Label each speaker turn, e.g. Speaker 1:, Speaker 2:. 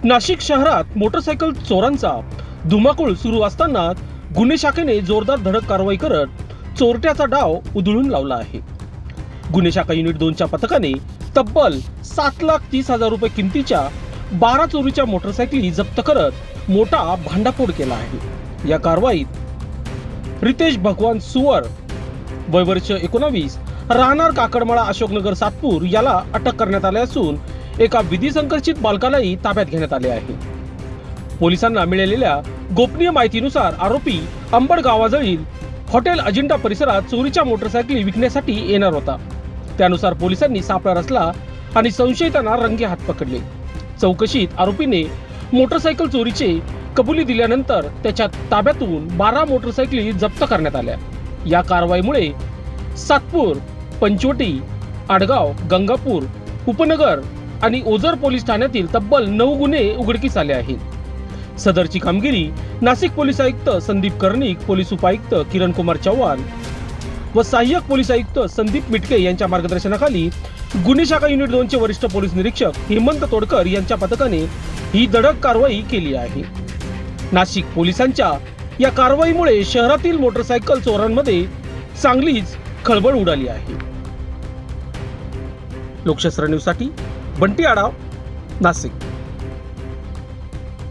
Speaker 1: नाशिक शहरात मोटरसायकल चोरांचा धुमाकूळ सुरू असताना गुन्हे शाखेने जोरदार धडक कारवाई करत चोरट्याचा डाव उधळून लावला आहे। गुन्हे शाखा युनिट 2च्या पथकाने तब्बल 7,30,000 रुपये किमतीच्या 12 चोरीच्या मोटरसायकली जप्त करत मोठा भांडाफोड केला आहे। या कारवाईत रितेश भगवान सुवर वय वर्ष 19 राहणार काकडमाळा अशोकनगर सातपूर याला अटक करण्यात आली असून एका विधी संकल्पित बालकालाही ताब्यात घेण्यात आले आहे। पोलिसांना मिळालेल्या गोपनीय माहितीनुसार आरोपी अंबड गावाजवळील हॉटेल अजिंठा परिसरात चोरीच्या मोटरसायकली विकण्यासाठी येणार होता। त्यानुसार पोलिसांनी सापळा रचला आणि संशयितांना रंगे हात पकडले। चौकशीत आरोपीने मोटरसायकल चोरीचे कबुली दिल्यानंतर त्याच्या ताब्यातून 12 मोटरसायकली जप्त करण्यात आल्या। या कारवाईमुळे सातपूर, पंचवटी, आडगाव, गंगापूर, उपनगर आणि ओझर पोलीस ठाण्यातील तब्बल 9 गुन्हे उघडकीस आले आहेत। सदरची कामगिरी नाशिक पोलीस आयुक्त संदीप कर्णिक, पोलीस उपायुक्त किरण कुमार चव्हाण व सहाय्यक पोलीस आयुक्त संदीप मिटके यांच्या मार्गदर्शनाखाली गुन्हे शाखा युनिट 2चे वरिष्ठ पोलीस निरीक्षक हेमंत तोडकर यांच्या पथकाने ही धडक कारवाई केली आहे। नाशिक पोलिसांच्या या कारवाईमुळे शहरातील मोटरसायकल चोरांमध्ये चांगलीच खळबळ उडाली आहे। लोकशास्त्र न्यूजसाठी बंटी आढाव, नाशिक।